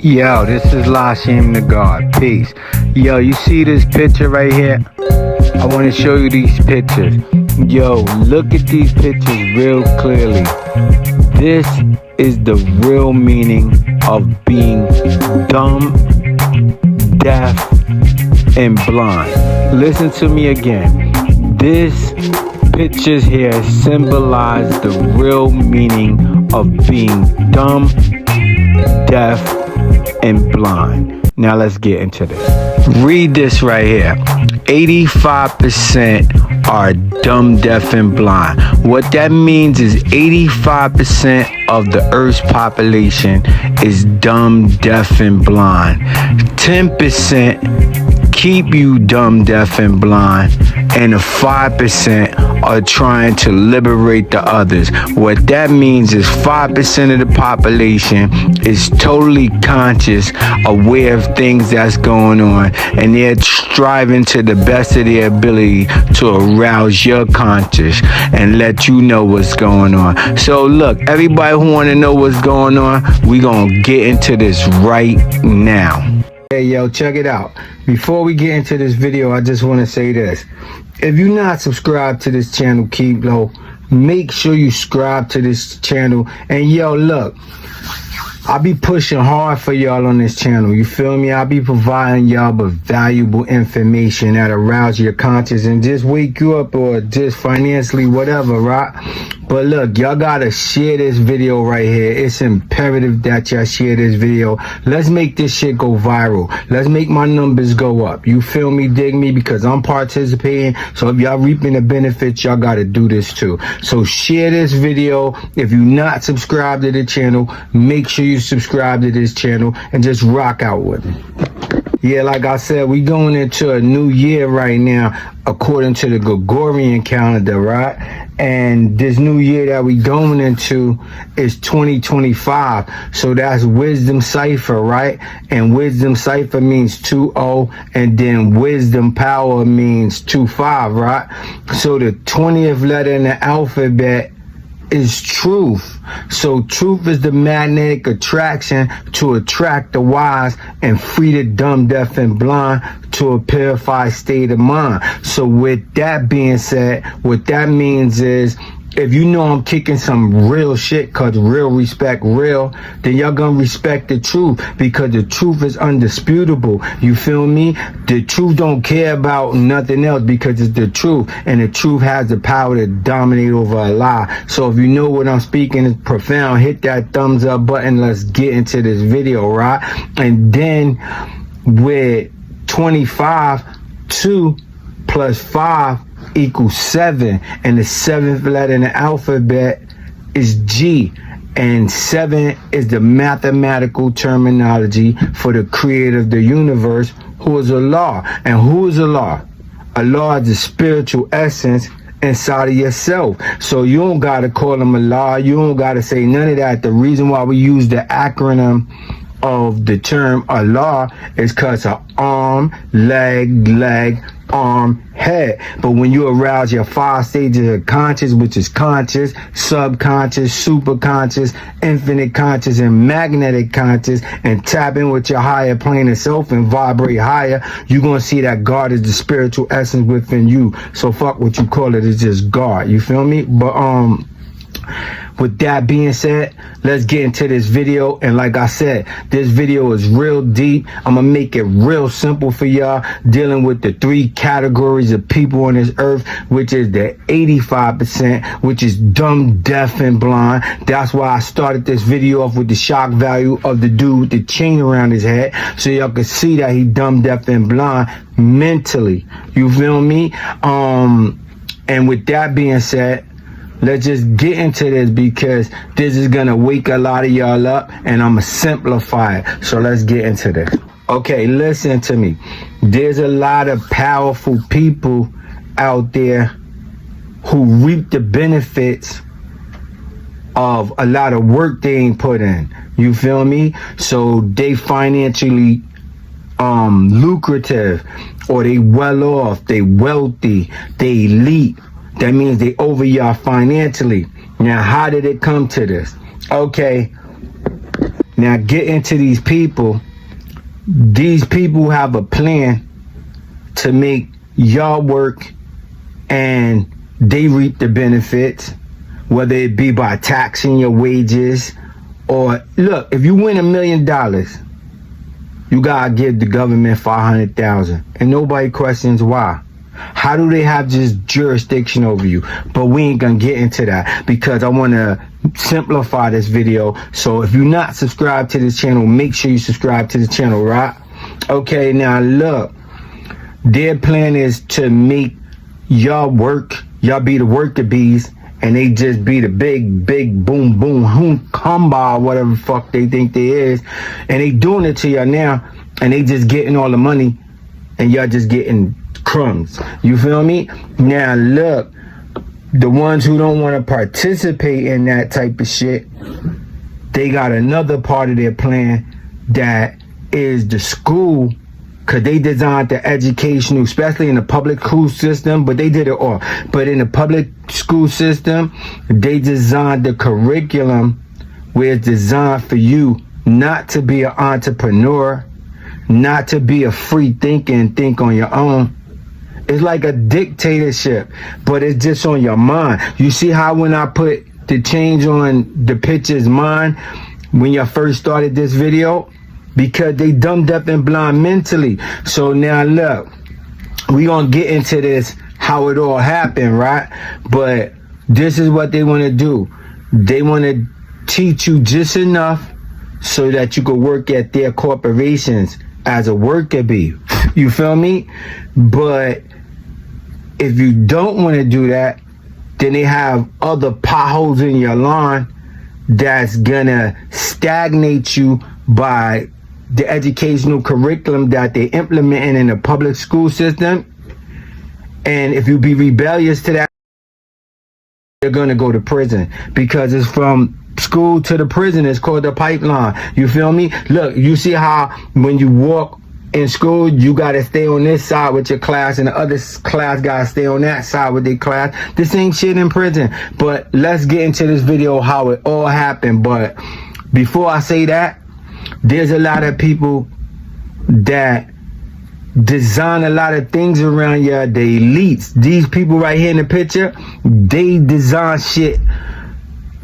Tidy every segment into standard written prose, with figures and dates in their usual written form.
Yo, this is Lashim the God. Peace. Yo, you see this picture right here? I want to show you these pictures. Yo, look at these pictures real clearly. This is the real meaning of being dumb, deaf, and blind. Listen to me again. This pictures here symbolize the real meaning of being dumb, deaf, and blind. Now let's get into this. Read this right here. 85% are dumb, deaf, and blind. What that means is 85% of the Earth's population is dumb, deaf, and blind. 10% keep you dumb, deaf, and blind, and the 5% are trying to liberate the others. What that means is 5% of the population is totally conscious, aware of things that's going on, and they're striving to the best of their ability to arouse your conscious and let you know what's going on. So look, everybody who want to know what's going on, we gonna get into this right now. Hey yo, check it out. Before we get into this video, I just want to say this. If you're not subscribed to this channel, keep low. Make sure you subscribe to this channel. And yo, look, I be pushing hard for y'all on this channel. You feel me? I be providing y'all with valuable information that arouse your conscience and just wake you up, or just financially, whatever, right? But look, y'all gotta share this video right here. It's imperative that y'all share this video. Let's make this shit go viral. Let's make my numbers go up. You feel me? Dig me? Because I'm participating. So if y'all reaping the benefits, y'all gotta do this too. So share this video. If you're not subscribed to the channel, make sure you subscribe to this channel and just rock out with it. Yeah, like I said, we going into a new year right now, according to the Gregorian calendar, right? And this new year that we going into is 2025. So that's Wisdom Cipher, right? And Wisdom Cipher means 20, and then Wisdom Power means 25, right? So the 20th letter in the alphabet is truth. So truth is the magnetic attraction to attract the wise and free the dumb, deaf, and blind to a purified state of mind. So with that being said, what that means is, if you know I'm kicking some real shit, cause real respect real, then y'all gonna respect the truth, because the truth is undisputable. You feel me? The truth don't care about nothing else, because it's the truth, and the truth has the power to dominate over a lie. So if you know what I'm speaking is profound, hit that thumbs up button. Let's get into this video, right? And then with 25, 2 plus 5 equals 7, and the 7th letter in the alphabet is G, and 7 is the mathematical terminology for the creator of the universe, who is Allah. And who is Allah? Allah is the spiritual essence inside of yourself. So you don't gotta call him Allah, you don't gotta say none of that. The reason why we use the acronym of the term Allah is because of arm, leg, arm, head. But when you arouse your 5 stages of conscious, which is conscious, subconscious, superconscious, infinite conscious, and magnetic conscious, and tap in with your higher plane of self and vibrate higher, you're gonna see that God is the spiritual essence within you. So fuck what you call it, it's just God. You feel me? But with that being said, let's get into this video. And like I said, this video is real deep. I'm gonna make it real simple for y'all, dealing with the 3 categories of people on this earth, which is the 85%, which is dumb, deaf, and blind. That's why I started this video off with the shock value of the dude with the chain around his head, so y'all can see that he dumb, deaf, and blind mentally. You feel me? And with that being said, let's just get into this, because this is gonna wake a lot of y'all up, and I'm gonna simplify it. So let's get into this. Okay, listen to me. There's a lot of powerful people out there who reap the benefits of a lot of work they ain't put in. You feel me? So they financially lucrative, or they well off, they wealthy, they elite. That means they over y'all financially. Now, how did it come to this? Okay, Now get into these people. These people have a plan to make y'all work and they reap the benefits, whether it be by taxing your wages or, look, if you win $1 million, you gotta give the government $500,000 and nobody questions why. How do they have just jurisdiction over you? But we ain't gonna get into that because I want to simplify this video. So if you're not subscribed to this channel, make sure you subscribe to the channel, right? Okay, now look, their plan is to make y'all work, y'all be the worker bees, and they just be the big boom humbug, whatever the fuck they think they is, and they doing it to y'all now, and they just getting all the money, and y'all just getting crumbs. You feel me? Now look, the ones who don't want to participate in that type of shit, they got another part of their plan that is the school, because they designed the educational, especially in the public school system, but they did it all. But in the public school system, they designed the curriculum where it's designed for you not to be an entrepreneur, not to be a free thinker and think on your own. It's like a dictatorship, but it's just on your mind. You see how when I put the change on the picture's mind when you first started this video? Because they dumb, deaf, and blind mentally. So now look, we gonna get into this, how it all happened, right? But this is what they want to do. They want to teach you just enough so that you can work at their corporations as a worker bee. You feel me? But if you don't want to do that, then they have other potholes in your lawn that's gonna stagnate you by the educational curriculum that they're implementing in the public school system. And if you be rebellious to that, you're gonna go to prison, because it's from school to the prison. It's called the pipeline. You feel me? Look, you see how when you walk in school, you gotta stay on this side with your class and the other class gotta stay on that side with their class. The same shit in prison. But let's get into this video, how it all happened. But before I say that, there's a lot of people that design a lot of things around you. The elites, these people right here in the picture, they design shit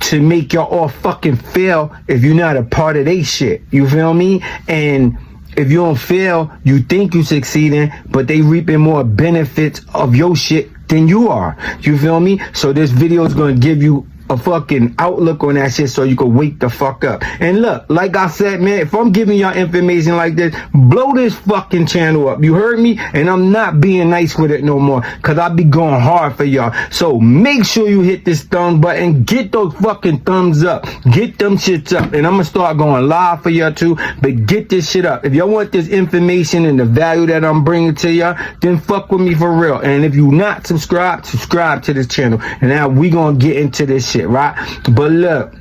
to make y'all all fucking fail if you're not a part of they shit. You feel me? And if you don't fail, you think you succeeding, but they reaping more benefits of your shit than you are. You feel me? So this video is going to give you a fucking outlook on that shit so you can wake the fuck up. And look, like I said, man, if I'm giving y'all information like this, blow this fucking channel up. You heard me? And I'm not being nice with it no more, because I be going hard for y'all. So make sure you hit this thumb button. Get those fucking thumbs up. Get them shits up. And I'm going to start going live for y'all too. But get this shit up. If y'all want this information and the value that I'm bringing to y'all, then fuck with me for real. And if you not subscribed, subscribe to this channel. And now we going to get into this shit, right? But look,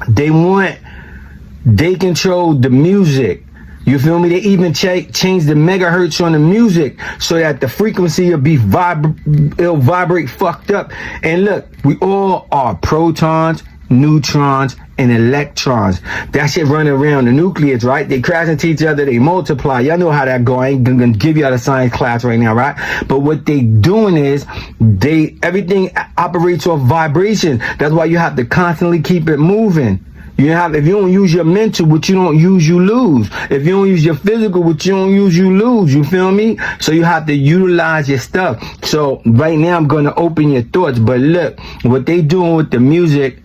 they control the music. You feel me? They even change the megahertz on the music so that the frequency will be it'll vibrate fucked up. And look, we all are protons, neutrons, and electrons. That shit running around the nucleus, right? They crash into each other, they multiply. Y'all know how that go. I ain't gonna give y'all the science class right now, right? But what they doing is everything operates off vibration. That's why you have to constantly keep it moving. If you don't use your mental, what you don't use, you lose. If you don't use your physical, what you don't use, you lose. You feel me? So you have to utilize your stuff. So right now I'm going to open your thoughts. But look, what they doing with the music,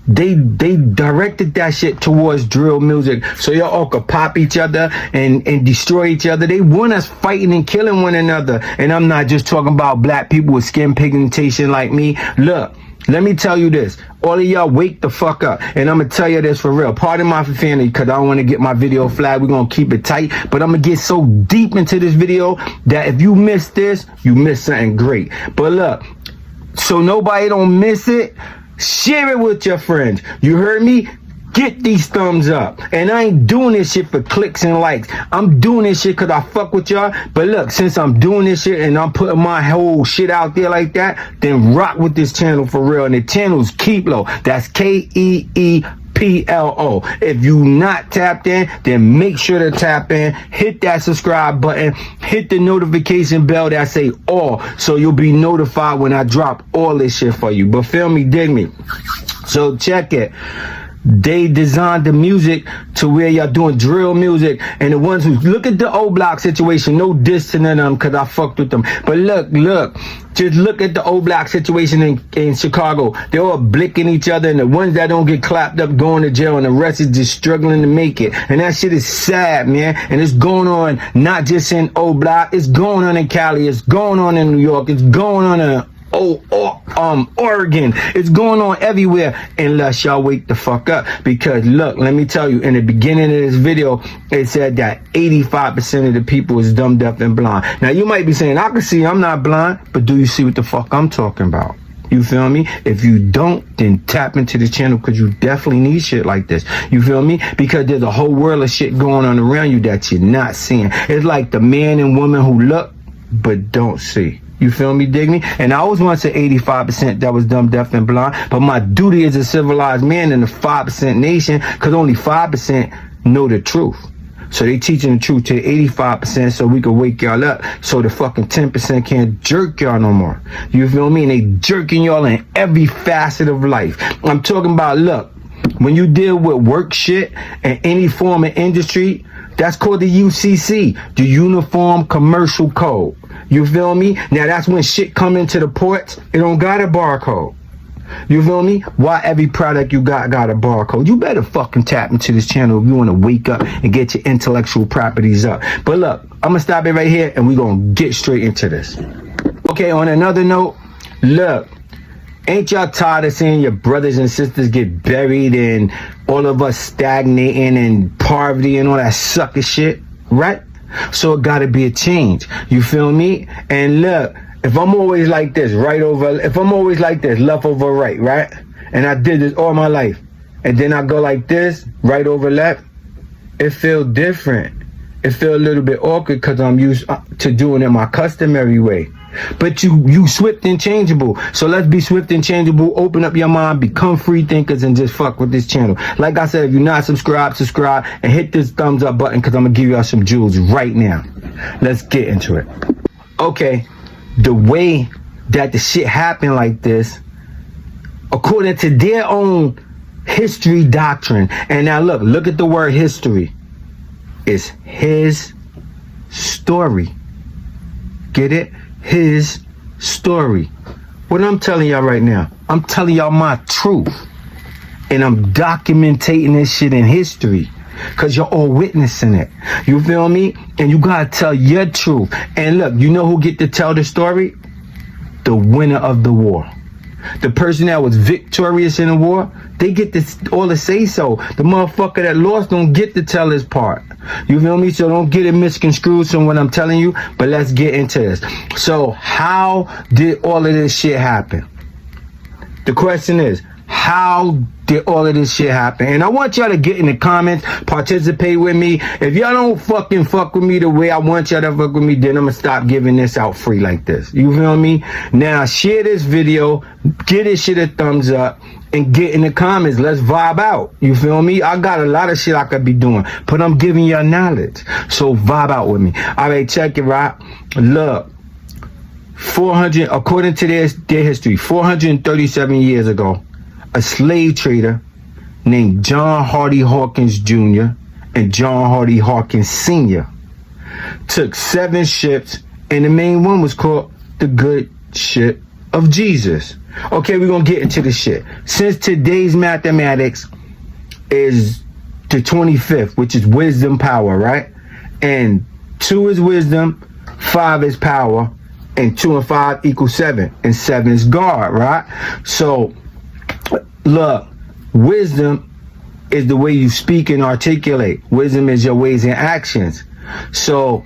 they directed that shit towards drill music, so y'all all could pop each other and destroy each other. They want us fighting and killing one another. And I'm not just talking about black people with skin pigmentation like me. Look, let me tell you this. All of y'all wake the fuck up. And I'm going to tell you this for real. Pardon my profanity, because I don't want to get my video flagged. We're going to keep it tight. But I'm going to get so deep into this video that if you miss this, you miss something great. But look, so nobody don't miss it, share it with your friends. You heard me? Get these thumbs up. And I ain't doing this shit for clicks and likes. I'm doing this shit because I fuck with y'all. But look, since I'm doing this shit and I'm putting my whole shit out there like that, then rock with this channel for real. And the channel's Keeplo. That's Keeplo. PLO. If you not tapped in, then make sure to tap in, hit that subscribe button, hit the notification bell that say all, so you'll be notified when I drop all this shit for you. But feel me, dig me. So check it. They designed the music to where y'all doing drill music, and the ones who look at the O Block situation, no dissing them because I fucked with them. But look, just look at the O Block situation in Chicago. They're all blicking each other, and the ones that don't get clapped up going to jail, and the rest is just struggling to make it. And that shit is sad, man. And it's going on not just in O Block, it's going on in Cali, it's going on in New York, it's going on in Oregon. It's going on everywhere, unless y'all wake the fuck up. Because look, let me tell you, in the beginning of this video, it said that 85% of the people is dumb, deaf, and blind. Now you might be saying, I can see, I'm not blind, but do you see what the fuck I'm talking about? You feel me? If you don't, then tap into the channel, because you definitely need shit like this. You feel me? Because there's a whole world of shit going on around you that you're not seeing. It's like the man and woman who look but don't see. You feel me, dig me? And I always want to say 85% that was dumb, deaf, and blind, but my duty as a civilized man in the 5% nation, because only 5% know the truth. So they teaching the truth to 85% so we can wake y'all up, so the fucking 10% can't jerk y'all no more. You feel me? And they jerking y'all in every facet of life. I'm talking about, look, when you deal with work shit and any form of industry, that's called the UCC, the Uniform Commercial Code. You feel me? Now that's when shit come into the ports, it don't got a barcode. You feel me? Why every product you got a barcode? You better fucking tap into this channel if you want to wake up and get your intellectual properties up. But look, I'm gonna stop it right here and we're gonna get straight into this. Okay, on another note, look, ain't y'all tired of seeing your brothers and sisters get buried and all of us stagnating and poverty and all that sucker shit, right? So it gotta be a change. You feel me? And look, if I'm always like this, if I'm always like this, left over right, right? And I did this all my life, and then I go like this, right over left, it feel different. It feel a little bit awkward because I'm used to doing it my customary way. But you swift and changeable. So let's be swift and changeable. Open up your mind, become free thinkers, and just fuck with this channel. Like I said, if you're not subscribed, subscribe and hit this thumbs up button, because I'm gonna give y'all some jewels right now. Let's get into it. Okay, the way that the shit happened like this, according to their own history doctrine. And now look at the word history. It's his story. Get it? His story. What I'm telling y'all right now, I'm telling y'all my truth, and I'm documenting this shit in history, because you're all witnessing it. You feel me? And you gotta tell your truth. And look, you know who get to tell the story? The winner of the war. The person that was victorious in the war, they get this all to say so. The motherfucker that lost don't get to tell his part. You feel me? So don't get it misconstrued from what I'm telling you, but let's get into this. So how did all of this shit happen? The question is, how did all of this shit happen? And I want y'all to get in the comments, participate with me. If y'all don't fucking fuck with me the way I want y'all to fuck with me, then I'm gonna stop giving this out free like this. You feel me? Now share this video, give this shit a thumbs up, and get in the comments. Let's vibe out. You feel me? I got a lot of shit I could be doing, but I'm giving y'all knowledge. So vibe out with me. All right, check it right. Look, 400, according to their history, 437 years ago, a slave trader named John Hardy Hawkins Jr. and John Hardy Hawkins Sr. took 7 ships, and the main one was called the Good Ship of Jesus. Okay, we're gonna get into the shit. Since today's mathematics is the 25th, which is wisdom power, right? And 2 is wisdom, 5 is power, and 2 and 5 equals 7, and 7 is God, right? So look, wisdom is the way you speak and articulate. Wisdom is your ways and actions. So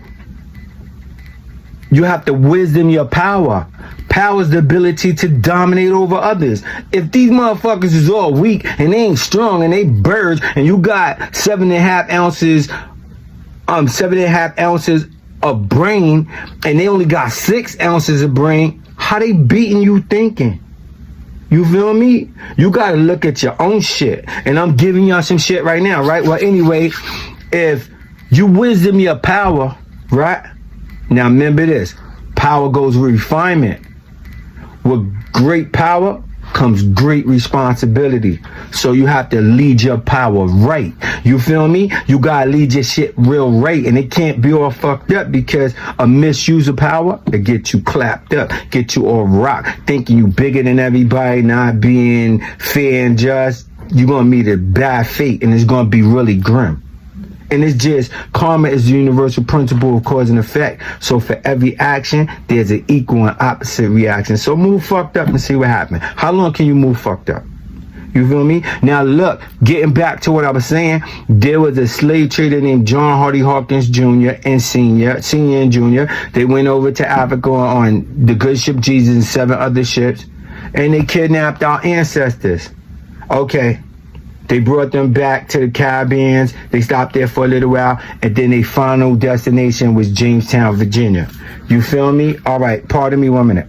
you have to wisdom your power. Power is the ability to dominate over others. If these motherfuckers is all weak and they ain't strong and they birds, and you got 7.5 ounces of brain, and they only got 6 ounces of brain, how they beating you thinking? You feel me? You gotta look at your own shit. And I'm giving y'all some shit right now, right? Well, anyway, if you wisdom your power, right? Now remember this. Power goes with refinement. With great power comes great responsibility. So you have to lead your power right. You feel me? You gotta lead your shit real right. And it can't be all fucked up, because a misuse of power, it get you clapped up, get you all rocked, thinking you bigger than everybody, not being fair and just. You're gonna meet a bad fate, and it's gonna be really grim. And it's just, karma is the universal principle of cause and effect. So for every action, there's an equal and opposite reaction. So move fucked up and see what happens. How long can you move fucked up? You feel me? Now look, getting back to what I was saying, there was a slave trader named John Hardy Hawkins Jr. and Senior and Junior. They went over to Africa on the good ship Jesus and 7 other ships, and they kidnapped our ancestors. Okay. They brought them back to the Caribbean. They stopped there for a little while, and then their final destination was Jamestown, Virginia. You feel me? All right, pardon me 1 minute.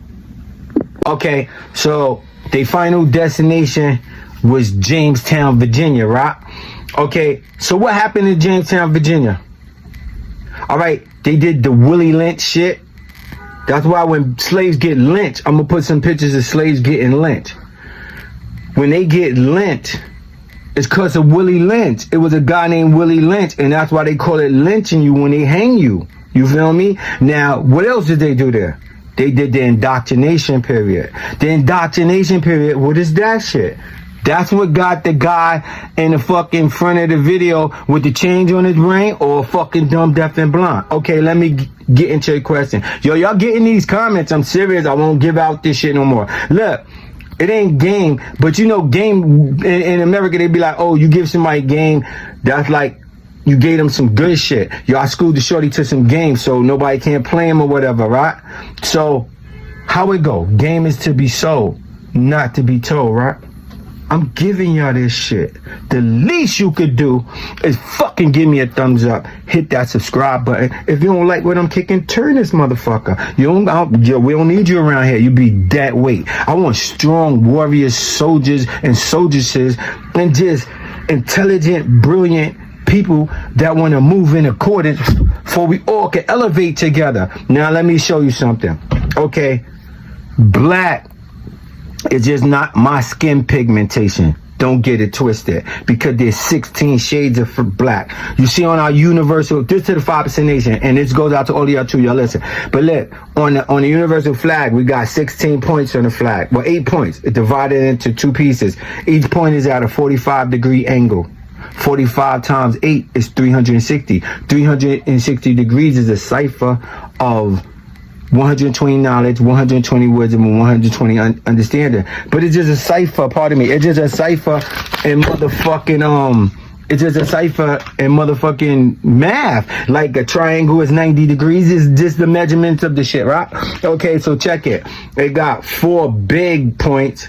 Okay, so their final destination was Jamestown, Virginia, right? Okay, so what happened in Jamestown, Virginia? All right, they did the Willie Lynch shit. That's why when slaves get lynched, I'm gonna put some pictures of slaves getting lynched. When they get lynched, it's because of Willie Lynch. It was a guy named Willie Lynch, and that's why they call it lynching you when they hang you. You feel me? Now, what else did they do there? They did the indoctrination period. The indoctrination period, what is that shit? That's what got the guy in the fucking front of the video with the change on his brain, or fucking dumb, deaf, and blind. Okay, let me get into your question. Yo, y'all getting these comments? I'm serious. I won't give out this shit no more. Look. It ain't game, but you know, game in America, they be like, oh, you give somebody game, that's like you gave them some good shit. Yo, I schooled the shorty to some game, so nobody can't play him or whatever, right? So, how it go? Game is to be sold, not to be told, right? I'm giving y'all this shit. The least you could do is fucking give me a thumbs up. Hit that subscribe button. If you don't like what I'm kicking, turn this motherfucker. We don't need you around here. You be that weight. I want strong warriors, soldiers, and soldiers, and just intelligent, brilliant people that want to move in accordance for we all can elevate together. Now let me show you something. Okay, black. It's just not my skin pigmentation. Don't get it twisted, because there's 16 shades of black. You see on our universal, this to the 5% nation, and this goes out to all of y'all too, y'all listen. But look, on the universal flag, we got 16 points on the flag. Well, 8 points. It's divided into 2 pieces. Each point is at a 45-degree angle. 45 times 8 is 360. 360 degrees is a cipher of 120 knowledge, 120 wisdom, and 120 understanding. But it's just a cipher, pardon me. It's just a cipher in motherfucking, it's just a cipher in motherfucking math. Like a triangle is 90 degrees. It's just the measurements of the shit, right? Okay, so check it. They got 4 big points.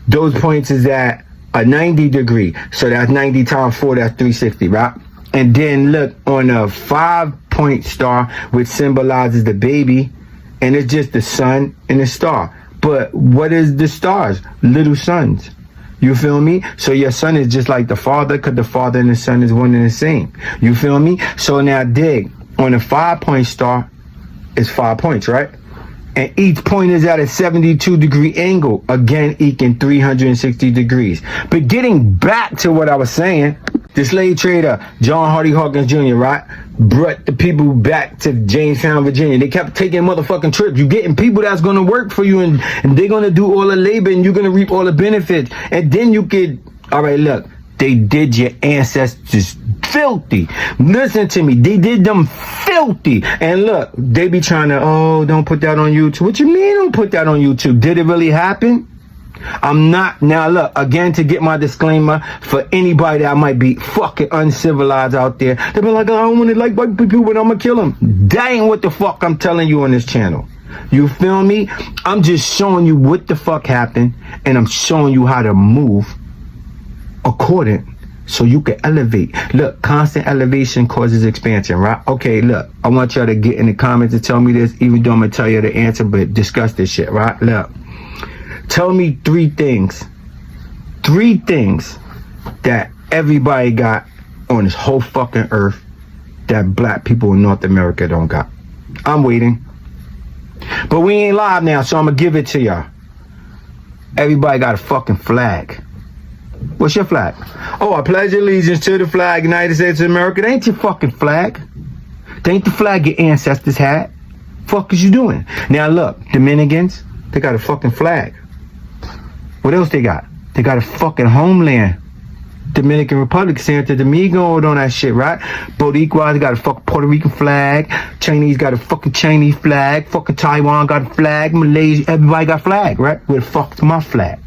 Those points is at a 90 degree. So that's 90 times 4, that's 360, right? And then look on a 5-point star, which symbolizes the baby. And it's just the sun and the star. But what is the stars? Little suns. You feel me? So your son is just like the father, because the father and the son is one and the same. You feel me? So now dig. On a 5-point star, it's 5 points, right? And each point is at a 72-degree angle. Again, equaling 360 degrees. But getting back to what I was saying, the slave trader, John Hardy Hawkins Jr., right, brought the people back to Jamestown, Virginia. They kept taking motherfucking trips. You getting people that's going to work for you, and they're going to do all the labor, and you're going to reap all the benefits. And then you could, all right, look, they did your ancestors filthy. Listen to me. They did them filthy. And look, they be trying to, oh, don't put that on YouTube. What you mean don't put that on YouTube? Did it really happen? I'm not. Now look, again, to get my disclaimer for anybody that might be fucking uncivilized out there. They be like, oh, I don't want to like white people, but I'm gonna kill them. That ain't what the fuck I'm telling you on this channel. You feel me? I'm just showing you what the fuck happened, and I'm showing you how to move according so you can elevate. Look, constant elevation causes expansion, right? Okay, look, I want y'all to get in the comments and tell me this, even though I'm gonna tell you the answer, but discuss this shit, right? Look. Tell me three things that everybody got on this whole fucking earth that black people in North America don't got. I'm waiting. But we ain't live now, so I'm gonna give it to y'all. Everybody got a fucking flag. What's your flag? Oh, I pledge allegiance to the flag, United States of America. That ain't your fucking flag. That ain't the flag your ancestors had. Fuck is you doing? Now look, Dominicans, they got a fucking flag. What else they got? They got a fucking homeland. Dominican Republic, Santo Domingo, and all that shit, right? Boricua, they got a fucking Puerto Rican flag. Chinese got a fucking Chinese flag. Fucking Taiwan got a flag. Malaysia, everybody got a flag, right? Where the fuck's my flag?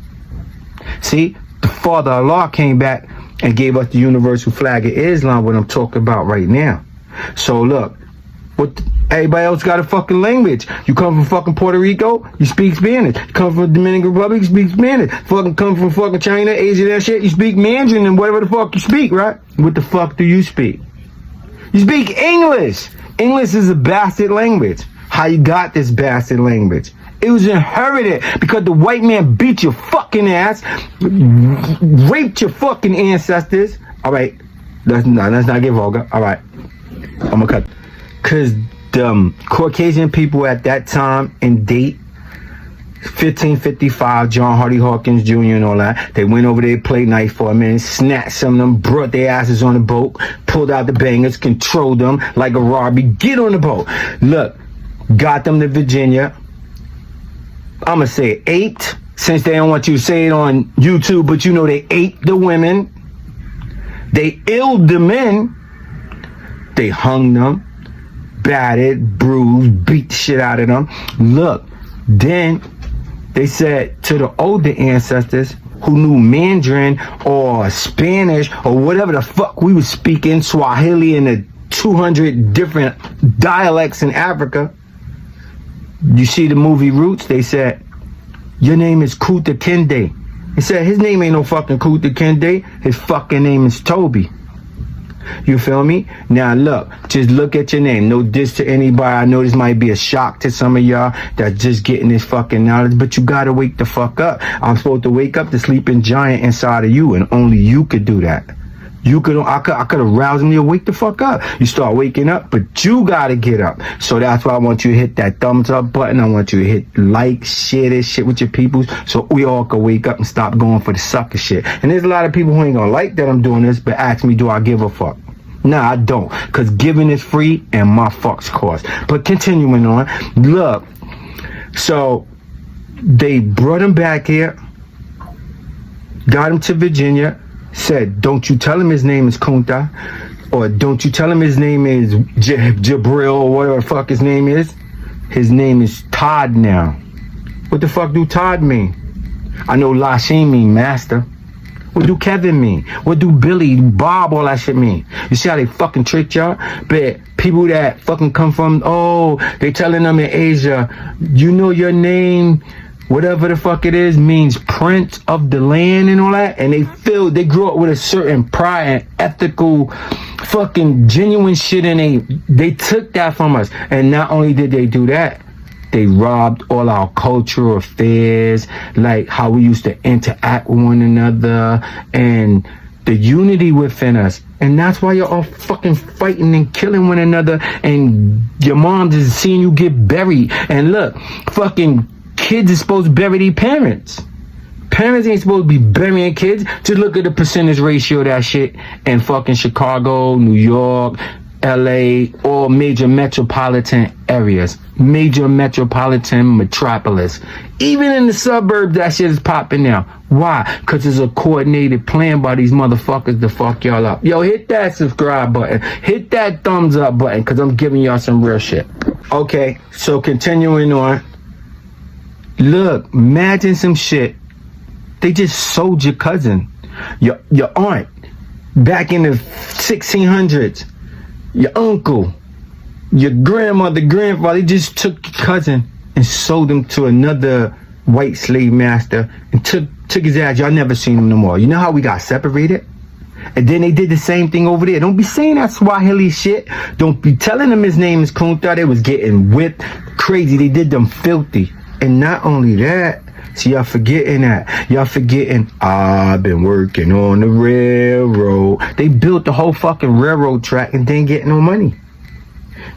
See, the Father Allah came back and gave us the universal flag of Islam, what I'm talking about right now. So look, everybody else got a fucking language. You come from fucking Puerto Rico, you speak Spanish. You come from the Dominican Republic, you speak Spanish. Fucking come from fucking China, Asia, that shit, you speak Mandarin and whatever the fuck you speak, right? What the fuck do you speak? You speak English. English is a bastard language. How you got this bastard language? It was inherited because the white man beat your fucking ass, raped your fucking ancestors. All right, let's not get vulgar. All right, I'm gonna cut. Cause the Caucasian people at that time and date, 1555, John Hardy Hawkins Jr. and all that, they went over there, played nice for a minute, snatched some of them, brought their asses on the boat, pulled out the bangers, controlled them like a robbery. Get on the boat. Look, got them to Virginia. I'ma say aped, since they don't want you to say it on YouTube, but you know they aped the women. They illed the men. They hung them, battered, bruised, beat the shit out of them. Look, then they said to the older ancestors who knew Mandarin or Spanish or whatever the fuck we was speaking, Swahili and the 200 different dialects in Africa. You see the movie Roots? They said, your name is Kuta Kende. He said, his name ain't no fucking Kuta Kende. His fucking name is Toby. You feel me? Now look, just look at your name. No diss to anybody. I know this might be a shock to some of y'all that's just getting this fucking knowledge, but you gotta wake the fuck up. I'm supposed to wake up the sleeping giant inside of you, and only you could do that. I could have roused me to wake the fuck up. You start waking up, but you gotta get up. So that's why I want you to hit that thumbs up button. I want you to hit like, share this shit with your peoples, so we all can wake up and stop going for the sucker shit. And there's a lot of people who ain't gonna like that I'm doing this, but ask me, do I give a fuck? Nah, I don't, cause giving is free and my fucks cost. But continuing on, look, so they brought him back here, got him to Virginia, said, don't you tell him his name is Kunta, or don't you tell him his name is Jabril, or whatever the fuck his name is. His name is Todd now. What the fuck do Todd mean? I know Lasheen mean master. What do Kevin mean? What do Billy, Bob, all that shit mean? You see how they fucking tricked y'all? But people that fucking come from, they telling them in Asia, you know your name, whatever the fuck it is, means prince of the land and all that. And they grew up with a certain pride and ethical fucking genuine shit, and they took that from us. And not only did they do that, they robbed all our cultural affairs, like how we used to interact with one another and the unity within us. And that's why you're all fucking fighting and killing one another, and your mom is seeing you get buried. And look, fucking kids are supposed to bury their parents. Parents ain't supposed to be burying kids. Just look at the percentage ratio of that shit in fucking Chicago, New York, LA, all major metropolitan areas. Major metropolitan metropolis. Even in the suburbs, that shit is popping now. Why? Because it's a coordinated plan by these motherfuckers to fuck y'all up. Yo, hit that subscribe button. Hit that thumbs up button, because I'm giving y'all some real shit. Okay, so continuing on. Look, imagine some shit. They just sold your cousin, your aunt, back in the 1600s. Your uncle, your grandmother, grandfather, they just took your cousin and sold him to another white slave master and took his ass. Y'all never seen him no more. You know how we got separated? And then they did the same thing over there. Don't be saying that Swahili shit. Don't be telling him his name is Kunta. They was getting whipped crazy. They did them filthy. And not only that, See, y'all forgetting that. Y'all forgetting, I've been working on the railroad. They built the whole fucking railroad track and didn't get no money.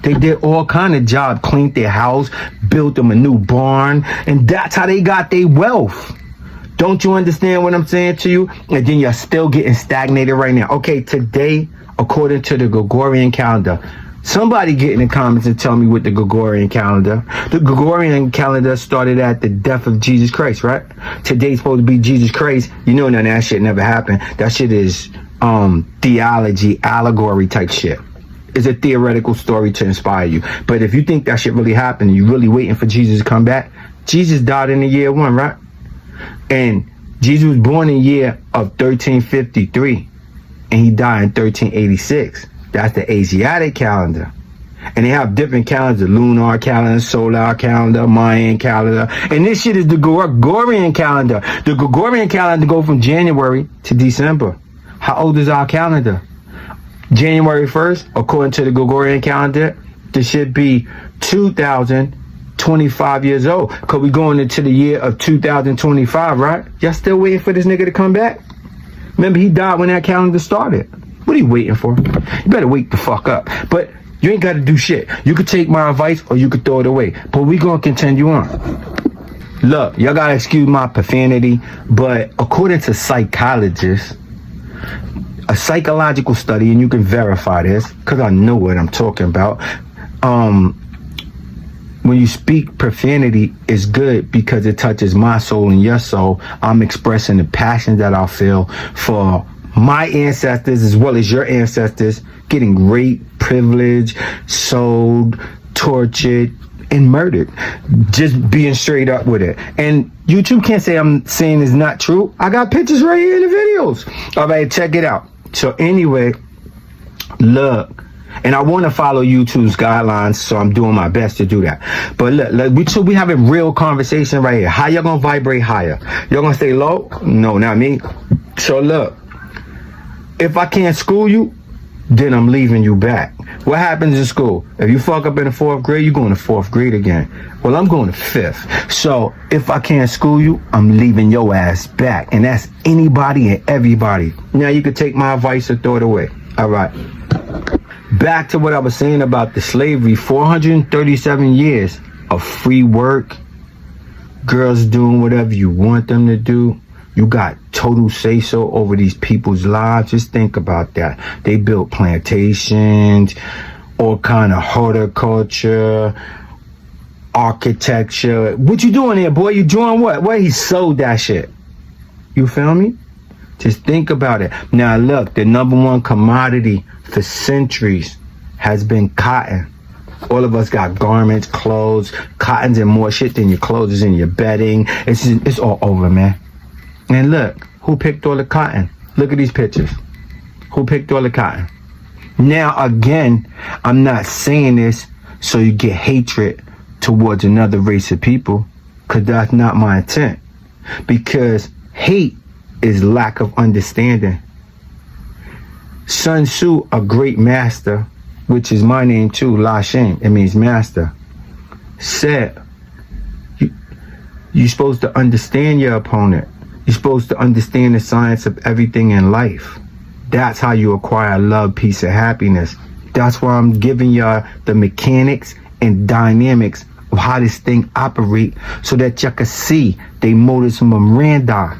They did all kind of job, cleaned their house, built them a new barn, and that's how they got their wealth. Don't you understand what I'm saying to you? And then you're still getting stagnated right now. Okay, today, according to the Gregorian calendar, somebody get in the comments and tell me what the Gregorian calendar. The Gregorian calendar started at the death of Jesus Christ, right? Today's supposed to be Jesus Christ. You know none of that shit never happened. That shit is theology, allegory type shit. It's a theoretical story to inspire you. But if you think that shit really happened and you're really waiting for Jesus to come back, Jesus died in the year 1, right? And Jesus was born in the year of 1353 and he died in 1386. That's the Asiatic calendar. And they have different calendars, lunar calendar, solar calendar, Mayan calendar. And this shit is the Gregorian calendar. The Gregorian calendar go from January to December. How old is our calendar? January 1st, according to the Gregorian calendar, this should be 2025 years old. Because we're going into the year of 2025, right? Y'all still waiting for this nigga to come back? Remember, he died when that calendar started. What are you waiting for? You better wake the fuck up. But you ain't got to do shit. You could take my advice or you could throw it away. But we going to continue on. Look, y'all got to excuse my profanity, but according to psychologists, a psychological study, and you can verify this because I know what I'm talking about. When you speak profanity, it's good because it touches my soul and your soul. I'm expressing the passion that I feel for my ancestors as well as your ancestors getting raped, privileged, sold, tortured, and murdered. Just being straight up with it. And YouTube can't say I'm saying it's not true. I got pictures right here in the videos. All right, check it out. So anyway, look, and I want to follow YouTube's guidelines, so I'm doing my best to do that. But look, we have a real conversation right here. How y'all gonna vibrate higher? Y'all gonna stay low? No, not me. So look, if I can't school you, then I'm leaving you back. What happens in school? If you fuck up in the 4th grade, you're going to 4th grade again. Well, I'm going to 5th. So if I can't school you, I'm leaving your ass back. And that's anybody and everybody. Now you can take my advice or throw it away. All right. Back to what I was saying about the slavery. 437 years of free work. Girls doing whatever you want them to do. You got total say-so over these people's lives. Just think about that. They built plantations, all kind of horticulture, architecture. What you doing here, boy? You doing what? Well, he sold that shit. You feel me? Just think about it. Now, look, the #1 commodity for centuries has been cotton. All of us got garments, clothes. Cotton's in more shit than your clothes is in your bedding. It's all over, man. And look, who picked all the cotton? Look at these pictures. Who picked all the cotton? Now, again, I'm not saying this so you get hatred towards another race of people, because that's not my intent. Because hate is lack of understanding. Sun Tzu, a great master, which is my name too, La Shame, it means master, said, you're supposed to understand your opponent. You're supposed to understand the science of everything in life. That's how you acquire love, peace, and happiness. That's why I'm giving y'all the mechanics and dynamics of how this thing operate so that y'all can see they modus operandi.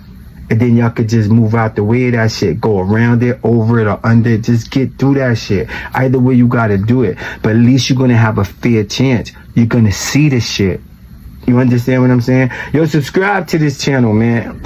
And then y'all could just move out the way of that shit. Go around it, over it, or under it. Just get through that shit. Either way, you gotta do it. But at least you're gonna have a fair chance. You're gonna see this shit. You understand what I'm saying? Yo, subscribe to this channel, man.